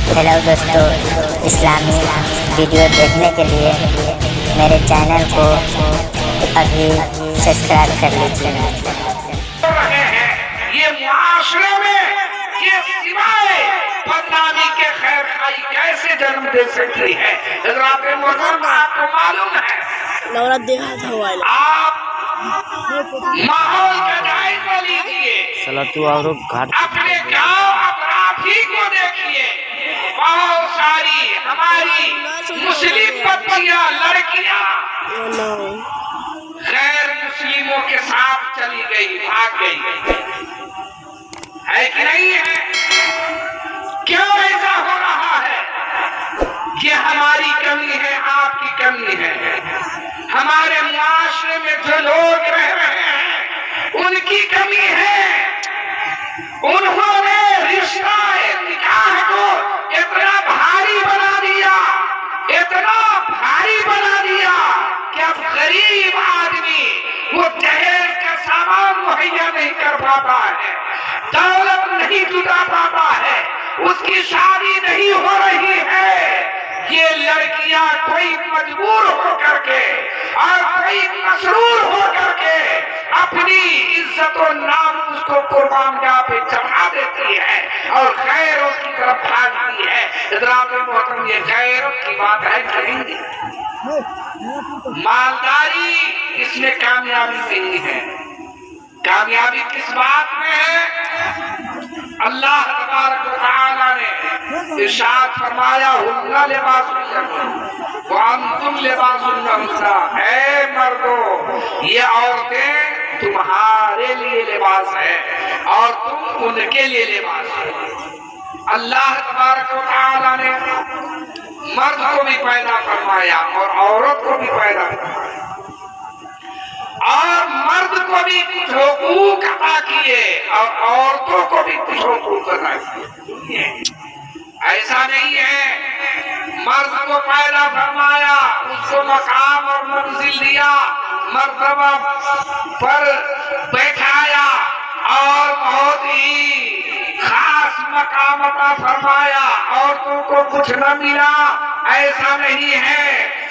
Hello दोस्तों, इस्लामी video देखने के लिए मेरे चैनल को अभी सब्सक्राइब कर लीजिए। ये मुआशरे में ये सिवाय बदनामी के खैर खाई कैसे जन्म दे सकती है? हज़रात मोहतरम, आपको मालूम है, आप माहौल का जायजा लीजिए, अपने गांव अपराधी को देखिए। बहुत सारी हमारी मुस्लिम बच्चियां, लड़कियां गैर मुस्लिमों के साथ चली गई, भाग गई, है कि नहीं है? क्यों ऐसा हो रहा है? ये हमारी कमी है, आपकी कमी है। हमारे मुआशरे में जो लोग रह रहे हैं उनकी कमी है। उन्होंने रिश्ता निकाह को इतना भारी बना दिया, इतना भारी बना दिया कि अब गरीब आदमी वो दहेज का सामान मुहैया नहीं कर पाता है, दौलत नहीं जुटा पाता है, उसकी शादी नहीं हो रही है। ये लड़कियां कोई मजबूर हो करके और कोई मसरूर हो करके अपनी इज्जत और नाम को कुर्बानगाह पे चढ़ा देती है और गैरों की तरफ भागती है। हज़रात मोहतरम, ये गैरों की बात है करेंगे। मालदारी इसमें कामयाबी नहीं है। कामयाबी किस बात में है? अल्लाह तबारक व तआला ने इरशाद फरमाया, हुन्ना लिबासुन लकुम व अंतुम लिबासुन लहुन्ना। ऐ मर्दों, ये औरतें तुम्हारे लिए लिबास है और तुम उनके लिए लिबास है। अल्लाह तबारक व तआला ने मर्द को भी पैदा फरमाया और औरत को भी पैदा फरमाया और मर्द को भी कुछ हुकूक अता किए और औरतों को भी कुछ हुकूक अता किए। ऐसा नहीं है, मर्द को पैदा फरमाया, उसको मकाम और मंजिल दिया, मर्तबा पर बैठाया और बहुत ही खास मकाम अता फरमाया, औरतों को कुछ न मिला। ऐसा नहीं है,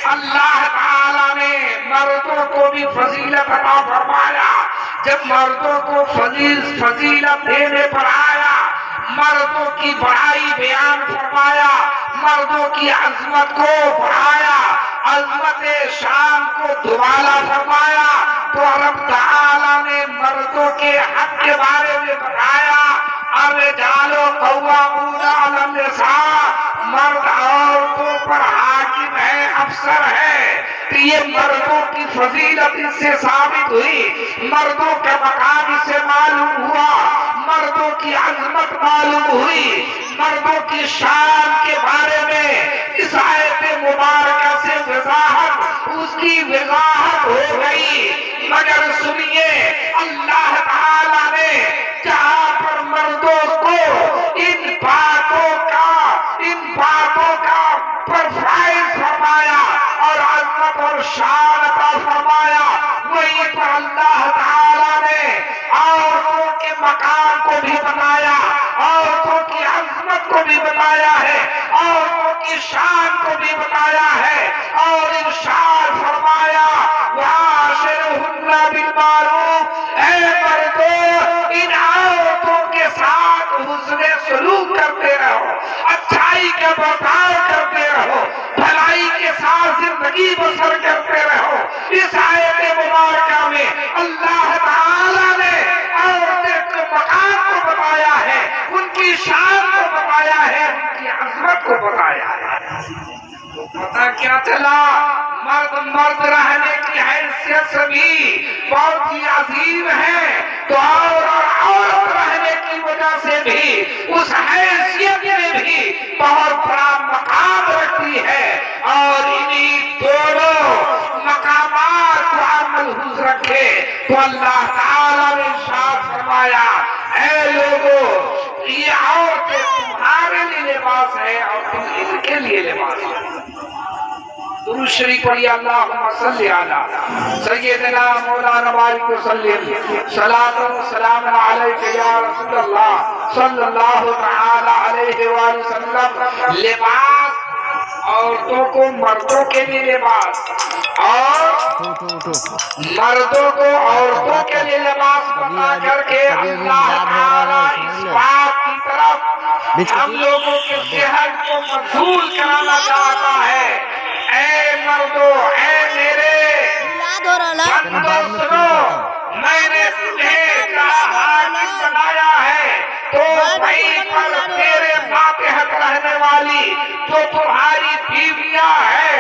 अल्लाह ताला ने मर्दों को भी फजीलत अता फरमाया। जब मर्दों को फजीलत देने पर आया, मर्दों की बड़ाई बयान फरमाया, मर्दों की अजमत को बढ़ाया, अजमत शान को दुबाला फरमाया, तो रब ताला ने मर्दों के हक के बारे में बताया। अर्रिजालु कव्वामूना अलन निसा, मर्द औरतों पर हाकिम है, अफसर है। तो ये मर्दों की फजीलत इससे साबित हुई, मर्दों का मकाम इससे मालूम हुआ, मर्दों की अजमत मालूम हुई, मर्दों की शान के बारे में इस आयत मुबारका से वजाहत, उसकी वजाहत हो गई। मगर सुनिए, अल्लाह ताला ने जहां पर मर्दों को इन बातों का परफाइज फरमाया और अज़मत और शान अता फरमाया, वहीं पर अल्लाह ताला ने औरतों के मकाम को भी बताया, औरतों की अज़मत को भी बताया है, औरतों की शान को भी बताया है और इरशाद फरमाया, वाशिरुहुन्ना बिल मारूफ। ऐ मर्दों, इन औरतों के साथ हुस्ने सलूक करते रहो, अच्छाई का बर्ताव करते रहो, भलाई के साथ जिंदगी बसर करते रहो। इस आयत मुबारका में अल्लाह ताला ने औरतों के मकाम को बताया है, उनकी शान को बताया है, उनकी अजमत को बताया है। तो पता क्या चला? मर्द रहने की हैसियत से भी बहुत ही अजीम है, तो औरत रहने की वजह से भी उस हैसियत में भी बहुत बड़ा मकाम रखती है। और इन्हीं दोनों मकामात को मलहूज रखे तो अल्लाह ताला ने इरशाद फरमाया, ऐ लोगों, ये औरतें तुम्हारे लिए लिबास है और तुम इनके लिए लिबास है। दुरूद शरीफ पढ़िए अल्लाहुम्मा सल्ली अला सय्यिदना मौलाना बारिक वसल्लिम सलातु व सलाम अलैका या रसूलल्लाह सल्लल्लाहु तआला अलैहि वसल्लम। लिबास औरतों को मर्दों के लिए लिबास और मर्दों को औरतों के लिए लिबास बता करके अल्लाह ताला इस बात की तरफ हम लोगों के सेहत को मजबूत कराना चाहता है। ऐ मर्दों, ऐ मेरे बंदों सुनो, मैंने तुम्हें जहाँ हाकिम बनाया है तो वहीं पर तेरे मातहत रहने वाली जो तुम्हारी बीवियां हैं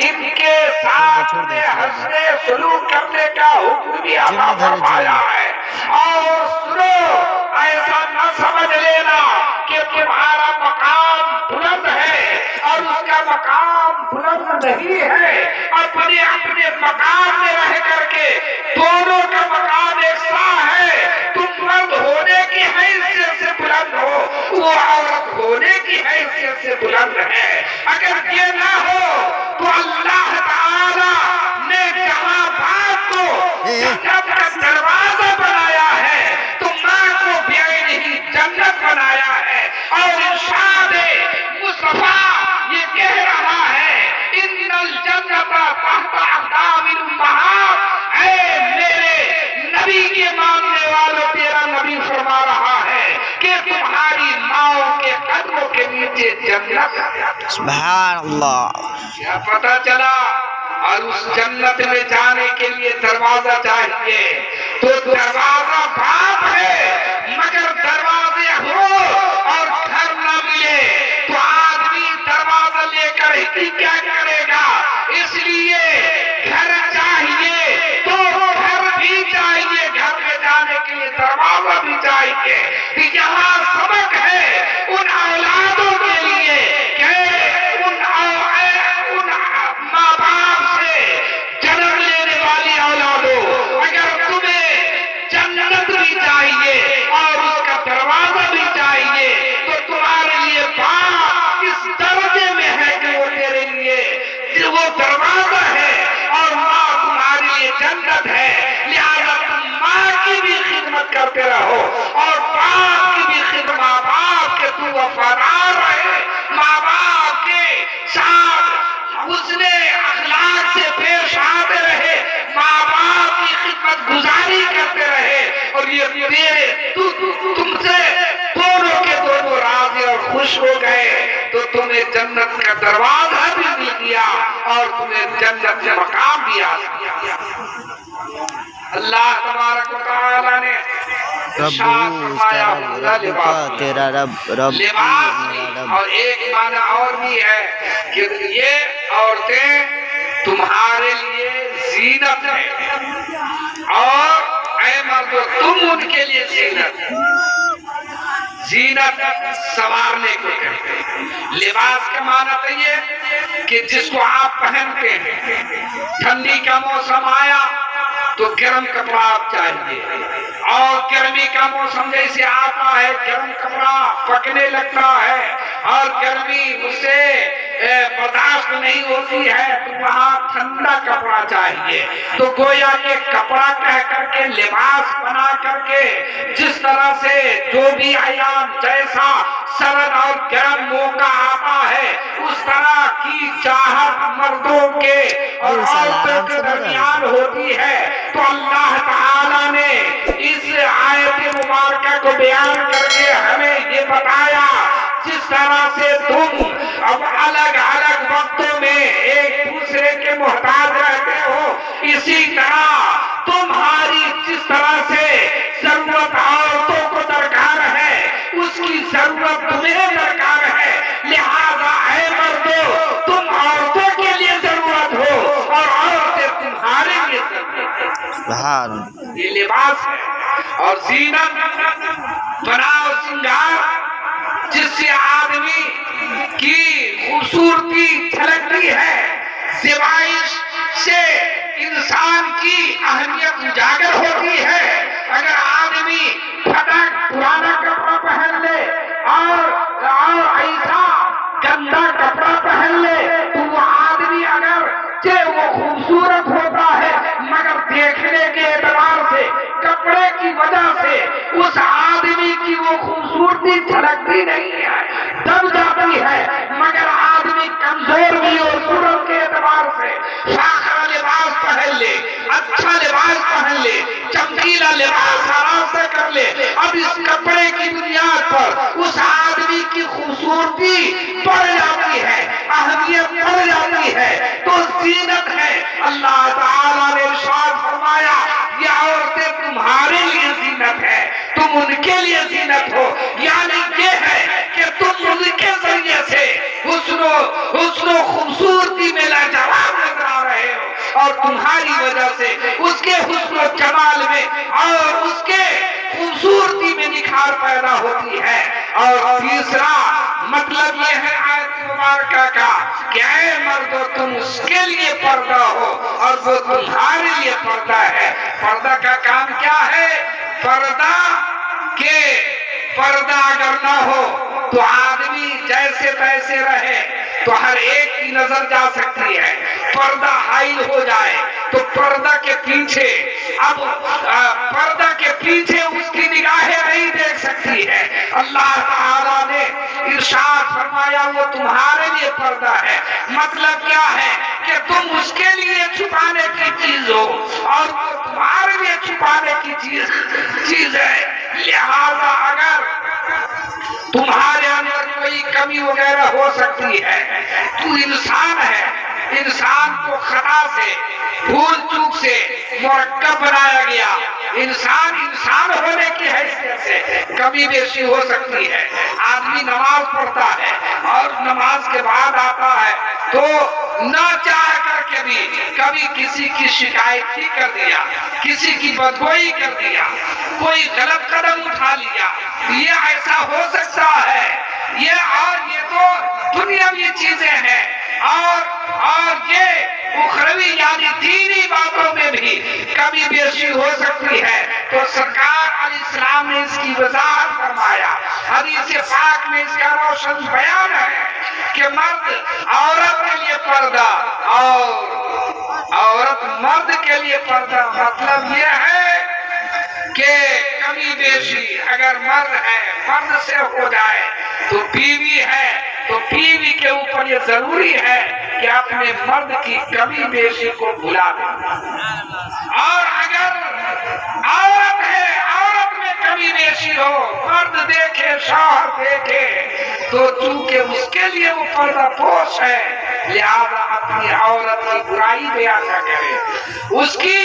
इनके साथ में हंसने सलूक करने का हुक्म भी अता फरमाया है। और सुनो, ऐसा न समझ लेना कि तुम्हारा मकाम बुलंद है और उसका मकाम बुलंद नहीं है। अपने अपने मकाम में रह करके दोनों का मकाम एक सा है। तुम मर्द होने की हैसियत से बुलंद हो, वो औरत होने की हैसियत से बुलंद है। अगर ये ना हो तो अल्लाह ताला ने जहां बाप को जन्नत का दरवाजा बनाया है तो माँ को भी नहीं जन्नत बनाया है। और इरशाद मुस्तफा ये कह रहा है इन्नल जन्नता तहता अक़दामिल उम्महात। ऐ मेरे नबी के मानने वालों, तेरा नबी फरमा रहा है कि तुम्हारी माओ के कदमों के नीचे जन्नत। सुभान अल्लाह। क्या पता चला? और उस जन्नत में जाने के लिए दरवाजा चाहिए। तो दरवाजा बाप है, मगर दरवाजे हो और घर न मिले तो आदमी दरवाजा लेकर ही क्या करेगा? इसलिए घर चाहिए तो घर भी चाहिए, घर में जाने के लिए दरवाजा भी चाहिए। तो यहाँ सबक है उन औलादों के लिए कि उन माँ बाप से जन्म लेने वाली औलादों, अगर तुम्हें जन्नत भी चाहिए और उसका दरवाजा भी चाहिए तो तुम्हारे लिए बाप इस दर्जे में है कि वो तेरे लिए वो दरवाजा है और माँ तुम्हारे लिए जन्नत है। लिहाजा तुम माँ की भी खिदमत करते रहो और बाप की भी खिदमत। माँ बाप के तू वफादार रहे, माँ बाप के साथ उसने अखलाक से पेश आते रहे, माँ बाप की खिदमत गुजारी करते रहे और ये तेरे तुमसे दोनों के दोनों राजी और खुश हो गए तो तुम्हें जन्नत का दरवाजा भी मिल गया और तुम्हें जन्नत का मकाम भी आ गया। अल्लाह तबारक व तआला ने तेरा रब लिबास। और एक माना और भी है कि ये औरतें तुम्हारे लिए जीनत है और ऐ मर्दों तुम उनके लिए जीनत संवारने को कहते हैं। लिबास का माना तो ये कि जिसको आप पहनते हैं, ठंडी का मौसम आया तो गर्म कपड़ा आप चाहिए और गर्मी का मौसम जैसे आता है गर्म कपड़ा पकने लगता है और गर्मी उससे बर्दाश्त नहीं होती है तो वहाँ ठंडा कपड़ा चाहिए। तो गोया के कपड़ा कह करके लिबास बना करके जिस तरह से जो भी आयाम जैसा सरद और गर्म मौका आता है उस तरह की चाहत मर्दों के और औरतों के दरमियान होती है। तो अल्लाह ताला ने इस आयत मुबारका को बयान करके हमें ये बताया जिस तरह से तुम अब अलग अलग वक्तों में एक दूसरे के मोहताज रहते हो, इसी तरह तुम्हारी जिस तरह से जरूरत औरतों को दरकार है उसकी जरूरत तुम्हें दरकार है। लिहाजा ऐ मर्दों तुम औरतों के लिए जरूरत हो और औरतें तुम्हारे लिए जरूरत है। ये लिबास है और जीनत बनाओ सिंगार जिससे आदमी की खूबसूरती झलकती है, सिवाइश से इंसान की अहमियत उजागर होती है। अगर आदमी फटक पुराना कपड़ा पहन ले और ऐसा गंदा कपड़ा पहन ले तो वो आदमी अगर اس آدمی کی وہ خوبصورتی جھلکتی نہیں ہے، دب جاتی ہے، مگر آدمی کمزور بھی اور صورت کے اعتبار سے فاخرہ لباس پہن لے، اچھا لباس پہن لے، چمکیلا لباس آرام سے کر لے، اب اس کپڑے کی بنیاد پر اس آدمی کی خوبصورتی بڑھ جاتی ہے، اہمیت بڑھ جاتی ہے، تو زینت ہے۔ اللہ تعالیٰ نے ارشاد فرمایا یہ عورتیں تمہارے لیے زینت ہے، تم ان کے لیے زینت ہو، یعنی یہ ہے کہ تم ان کے ذریعے سے حسن و خوبصورتی میں لاجواب نظر آ رہے ہو، اور تمہاری وجہ سے اس کے حسن و جمال میں اور اس کے خوبصورتی میں نکھار پیدا ہوتی ہے۔ اور تیسرا مطلب یہ ہے آیت مبارکہ کا کہ اے مردو تم اس کے لیے پردہ ہو اور وہ تمہارے لیے پردہ ہے۔ پردہ کا کام کیا ہے؟ پردہ اگر نہ ہو تو آدمی جیسے تیسے رہے تو ہر ایک کی نظر جا سکتی ہے، پردہ حائل ہو جائے تو پردہ کے پیچھے اس کی نگاہیں نہیں دیکھ سکتی ہے۔ اللہ تعالیٰ نے ارشاد فرمایا وہ تمہارے لیے پردہ ہے، مطلب کیا ہے کہ تم اس کے لیے چھپانے کی چیز ہو اور وہ تمہارے لیے چھپانے کی چیز ہے۔ لہذا اگر تمہارے اندر کوئی کمی وغیرہ ہو سکتی ہے، تو انسان ہے، انسان کو خطا سے بھول چوک سے مرکب بنایا گیا، انسان ہونے کی حیثیت سے کمی بیشی ہو سکتی ہے۔ آدمی نماز پڑھتا ہے اور نماز کے بعد آتا ہے تو نہ چاہ کر کے بھی کبھی کسی کی شکایت ہی کر دیا، کسی کی بدگوئی کر دیا، کوئی غلط قدم اٹھا لیا، یہ ایسا ہو سکتا ہے۔ یہ تو دنیاوی چیزیں ہیں اور یہ اخروی یعنی دینی باتوں میں بھی کمی بیشی ہو سکتی ہے۔ تو سرکار علیہ السلام نے اس کی وضاحت فرمایا، حدیث پاک میں اس کا روشن بیان ہے کہ مرد عورت کے لیے پردہ اور عورت مرد کے لیے پردہ، مطلب یہ ہے کہ کمی بیشی اگر مرد ہے مرد سے ہو جائے تو بیوی ہے تو بیوی کے اوپر یہ ضروری ہے کہ اپنے مرد کی کمی بیشی کو بھلا دے، اور اگر عورت ہے عورت میں کمی بیشی ہو، مرد دیکھے شوہر دیکھے تو چونکہ اس کے لیے وہ پردہ پوش ہے، لہذا اپنی عورت کی برائی بیان نہ کرے، اس کی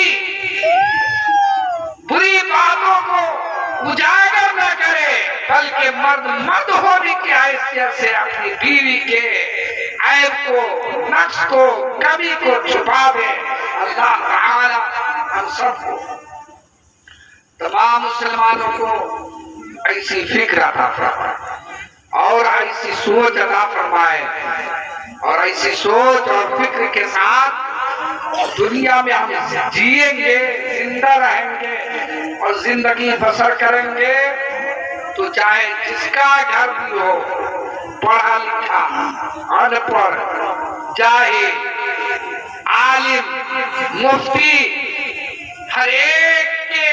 بری باتوں کو اجاگر نہ کرے، بلکہ مرد ہونے کی حیثیت سے اپنی بیوی کے عیب کو، نقص کو، کمی کو چھپا دے۔ اللہ تعالی ہم سب کو، تمام مسلمانوں کو ایسی فکر عطا فرمائے اور ایسی سوچ عطا فرمائے، اور ایسی سوچ اور فکر کے ساتھ دنیا میں ہم جیئیں گے، زندہ رہیں گے اور زندگی بسر کریں گے تو چاہے جس کا گھر بھی ہو، پڑھا لکھا، ان پڑھ، جاہل، عالم، مفتی، ہر ایک کے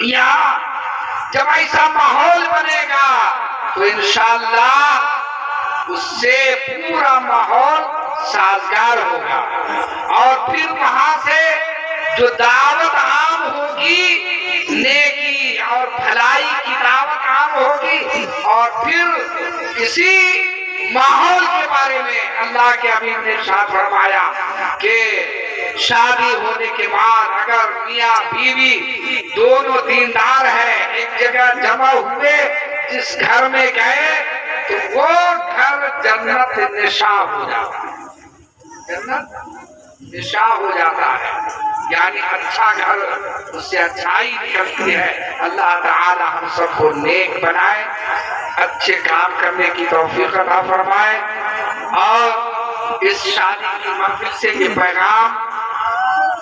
یہاں جب ایسا ماحول بنے گا تو انشاءاللہ اس سے پورا ماحول سازگار ہوگا، اور پھر وہاں سے جو دعوت عام ہوگی، نیکی اور بھلائی کی دعوت عام ہوگی، اور پھر اسی ماحول کے بارے میں اللہ کے حبیب نے ارشاد فرمایا کہ شادی ہونے کے بعد اگر میاں بیوی دونوں دیندار ہیں، ایک جگہ جمع ہوئے، جس گھر میں گئے تو وہ گھر جنت نشاں ہو جاتا ہے، جنت نشاں ہو جاتا ہے، یعنی اچھا گھر اس سے اچھائی نکلتی ہے۔ اللہ تعالی ہم سب کو نیک بنائے، اچھے کام کرنے کی توفیق عطا فرمائے، اور اس شادی کی محفل سے یہ پیغام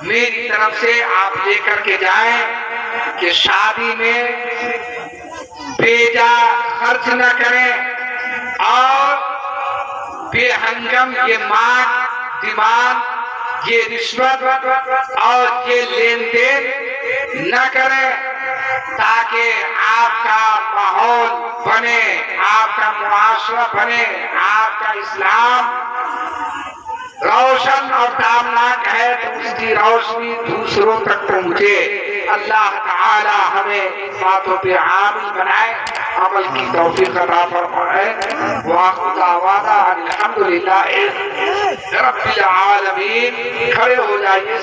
میری طرف سے آپ لے کر کے جائیں کہ شادی میں بیجا خرچ نہ کریں، اور بے ہنگم یہ مانگ ڈیمانڈ، یہ رشوت اور یہ لین دین نہ کریں، تاکہ آپ کا ماحول بنے، آپ کا معاشرہ بنے، آپ کا اسلام روشن اور تابناک ہے تو اس کی روشنی دوسروں تک پہنچے۔ اللہ تعالی ہمیں ان باتوں پہ عامل بنائے، عمل کی توفیق عطا فرمائے۔ وآخر دعوانا الحمدللہ رب العالمین۔ کھڑے ہو جائیے۔